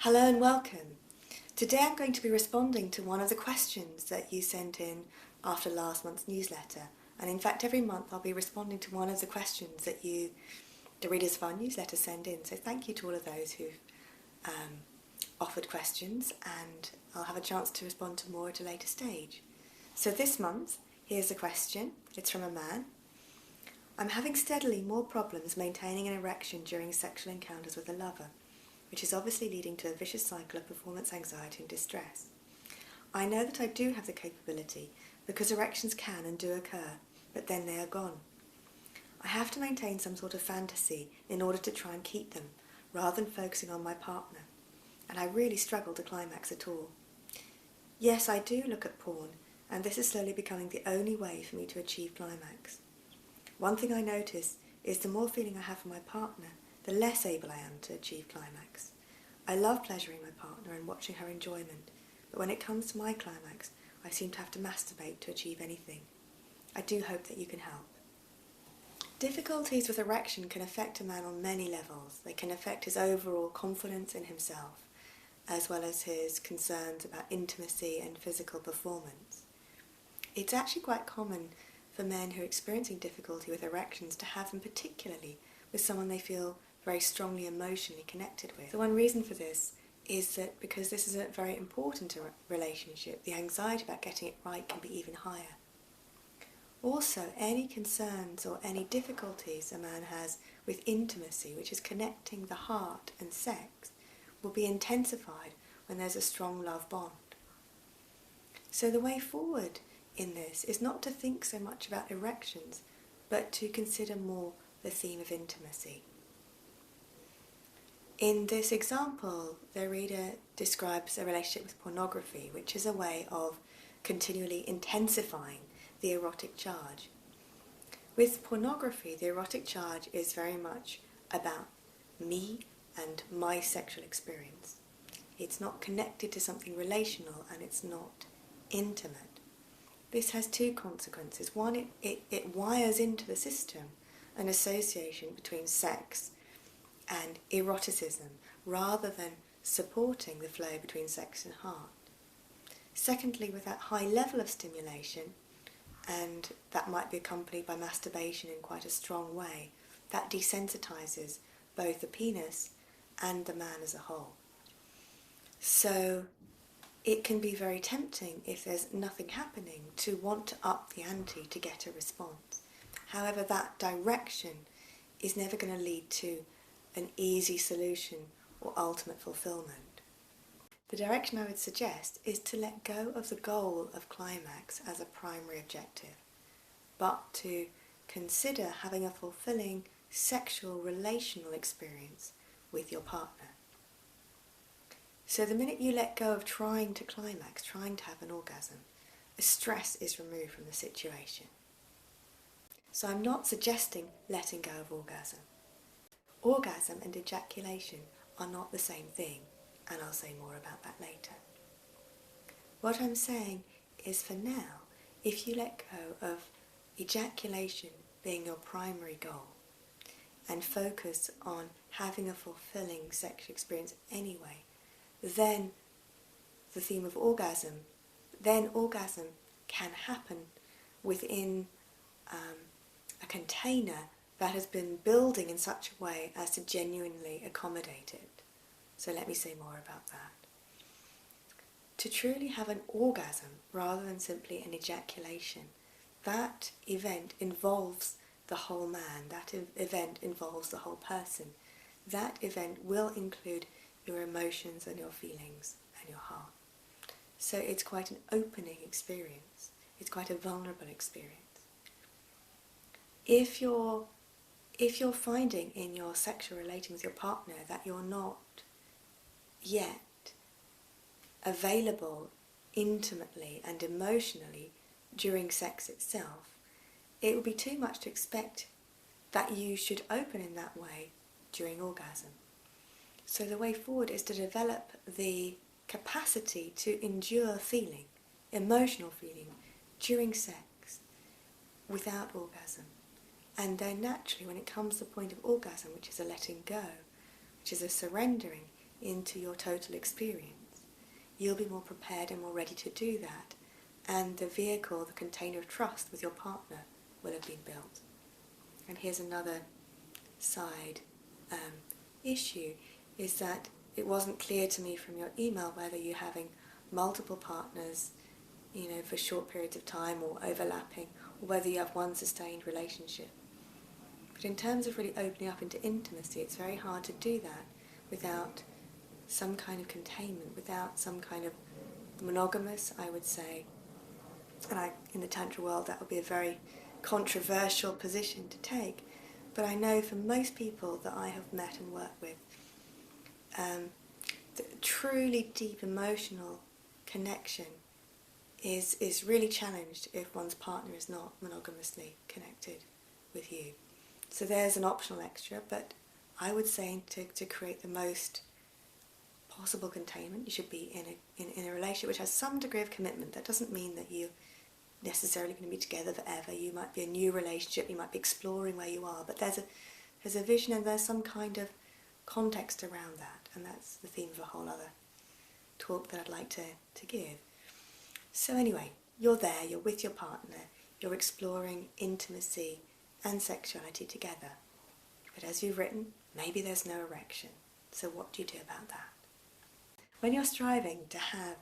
Hello and welcome. Today I'm going to be responding to one of the questions that you sent in after last month's newsletter. And in fact, every month I'll be responding to one of the questions that you, the readers of our newsletter, send in. So thank you to all of those who've offered questions, and I'll have a chance to respond to more at a later stage. So this month, here's a question. It's from a man. I'm having steadily more problems maintaining an erection during sexual encounters with a lover, which is obviously leading to a vicious cycle of performance anxiety and distress. I know that I do have the capability because erections can and do occur, but then they are gone. I have to maintain some sort of fantasy in order to try and keep them, rather than focusing on my partner, and I really struggle to climax at all. Yes, I do look at porn, and this is slowly becoming the only way for me to achieve climax. One thing I notice is the more feeling I have for my partner, the less able I am to achieve climax. I love pleasuring my partner and watching her enjoyment, but when it comes to my climax, I seem to have to masturbate to achieve anything. I do hope that you can help. Difficulties with erection can affect a man on many levels. They can affect his overall confidence in himself, as well as his concerns about intimacy and physical performance. It's actually quite common for men who are experiencing difficulty with erections to have them particularly with someone they feel very strongly emotionally connected with. The one reason for this is that because this is a very important relationship, the anxiety about getting it right can be even higher. Also, any concerns or any difficulties a man has with intimacy, which is connecting the heart and sex, will be intensified when there's a strong love bond. So the way forward in this is not to think so much about erections, but to consider more the theme of intimacy. In this example, the reader describes a relationship with pornography, which is a way of continually intensifying the erotic charge. With pornography, the erotic charge is very much about me and my sexual experience. It's not connected to something relational, and it's not intimate. This has two consequences. One, it wires into the system an association between sex and eroticism, rather than supporting the flow between sex and heart. Secondly, with that high level of stimulation, and that might be accompanied by masturbation in quite a strong way, that desensitizes both the penis and the man as a whole. So it can be very tempting, if there's nothing happening, to want to up the ante to get a response. However, that direction is never going to lead to an easy solution or ultimate fulfillment. The direction I would suggest is to let go of the goal of climax as a primary objective, but to consider having a fulfilling sexual relational experience with your partner. So the minute you let go of trying to climax, trying to have an orgasm, a stress is removed from the situation. So I'm not suggesting letting go of orgasm. Orgasm and ejaculation are not the same thing, and I'll say more about that later. What I'm saying is, for now, if you let go of ejaculation being your primary goal and focus on having a fulfilling sexual experience anyway, then the theme of orgasm, then orgasm can happen within a container that has been building in such a way as to genuinely accommodate it. So let me say more about that. To truly have an orgasm rather than simply an ejaculation, that event involves the whole man, that event involves the whole person. That event will include your emotions and your feelings and your heart. So it's quite an opening experience. It's quite a vulnerable experience. If you're finding in your sexual relating with your partner that you're not yet available intimately and emotionally during sex itself, it would be too much to expect that you should open in that way during orgasm. So the way forward is to develop the capacity to endure feeling, emotional feeling, during sex without orgasm. And then naturally, when it comes to the point of orgasm, which is a letting go, which is a surrendering, into your total experience, you'll be more prepared and more ready to do that. And the vehicle, the container of trust with your partner will have been built. And here's another side issue, is that it wasn't clear to me from your email whether you're having multiple partners, for short periods of time or overlapping, or whether you have one sustained relationship. But in terms of really opening up into intimacy, it's very hard to do that without some kind of containment, without some kind of monogamous, I would say. And in the Tantra world, that would be a very controversial position to take. But I know for most people that I have met and worked with, the truly deep emotional connection is really challenged if one's partner is not monogamously connected with you. So there's an optional extra, but I would say to create the most possible containment, you should be in a relationship which has some degree of commitment. That doesn't mean that you're necessarily going to be together forever. You might be a new relationship, you might be exploring where you are, but there's a vision and there's some kind of context around that, and that's the theme of a whole other talk that I'd like to give. So anyway, you're there, you're with your partner, you're exploring intimacy and sexuality together. But as you've written, maybe there's no erection. So what do you do about that? When you're striving to have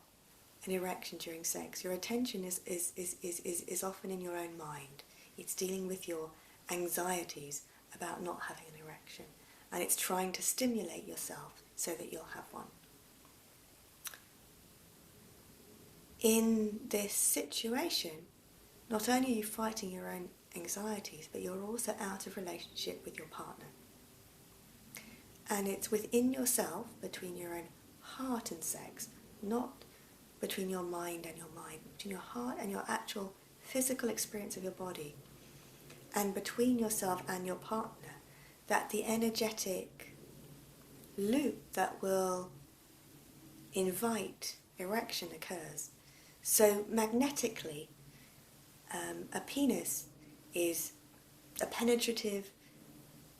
an erection during sex, your attention is often in your own mind. It's dealing with your anxieties about not having an erection, and it's trying to stimulate yourself so that you'll have one. In this situation, not only are you fighting your own anxieties, but you're also out of relationship with your partner. And it's within yourself, between your own heart and sex, not between your mind and your mind, between your heart and your actual physical experience of your body, and between yourself and your partner, that the energetic loop that will invite erection occurs. So magnetically, a penis is a penetrative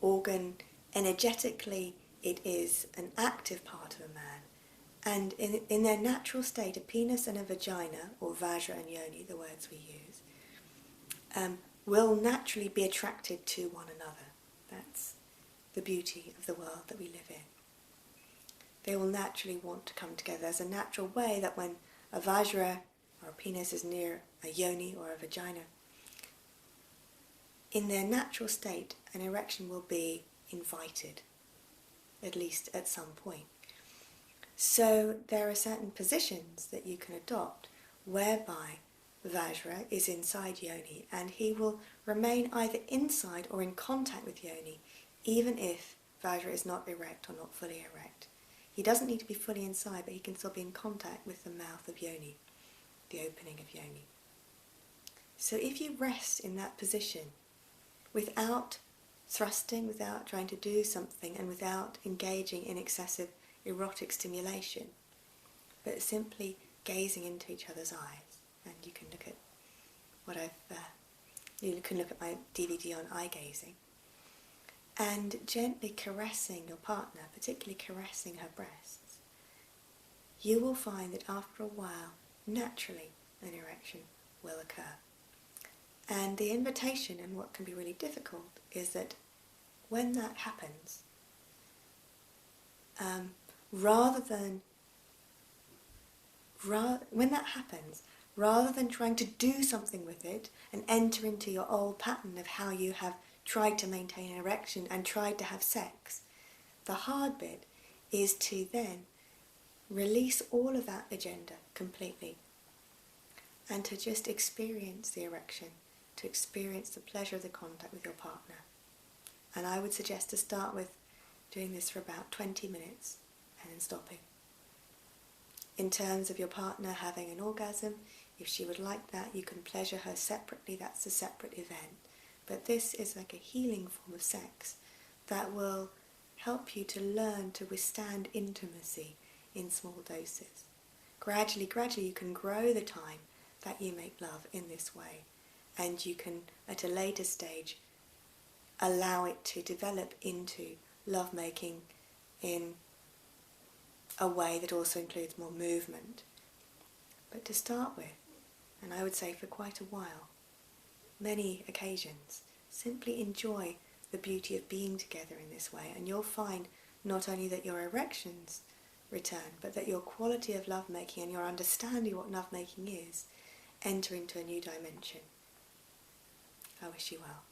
organ. Energetically, it is an active part of a man. And in their natural state, a penis and a vagina, or vajra and yoni, the words we use, will naturally be attracted to one another. That's the beauty of the world that we live in. They will naturally want to come together. There's a natural way that when a vajra or a penis is near a yoni or a vagina, in their natural state, an erection will be invited, at least at some point. So there are certain positions that you can adopt whereby Vajra is inside yoni, and he will remain either inside or in contact with yoni, even if Vajra is not erect or not fully erect. He doesn't need to be fully inside, but he can still be in contact with the mouth of yoni, the opening of yoni. So if you rest in that position without thrusting, without trying to do something, and without engaging in excessive erotic stimulation, but simply gazing into each other's eyes, and you can look at you can look at my DVD on eye gazing, and gently caressing your partner, particularly caressing her breasts, you will find that after a while, naturally, an erection will occur. And the invitation, and what can be really difficult, is that when that happens, rather than trying to do something with it and enter into your old pattern of how you have tried to maintain an erection and tried to have sex, the hard bit is to then release all of that agenda completely and to just experience the erection, to experience the pleasure of the contact with your partner. And I would suggest to start with doing this for about 20 minutes and then stopping. In terms of your partner having an orgasm, if she would like that, you can pleasure her separately, that's a separate event. But this is like a healing form of sex that will help you to learn to withstand intimacy in small doses. Gradually you can grow the time that you make love in this way, and you can, at a later stage, allow it to develop into lovemaking in a way that also includes more movement. But to start with, and I would say for quite a while, many occasions, simply enjoy the beauty of being together in this way, and you'll find not only that your erections return, but that your quality of lovemaking and your understanding what lovemaking is enter into a new dimension. I wish you well.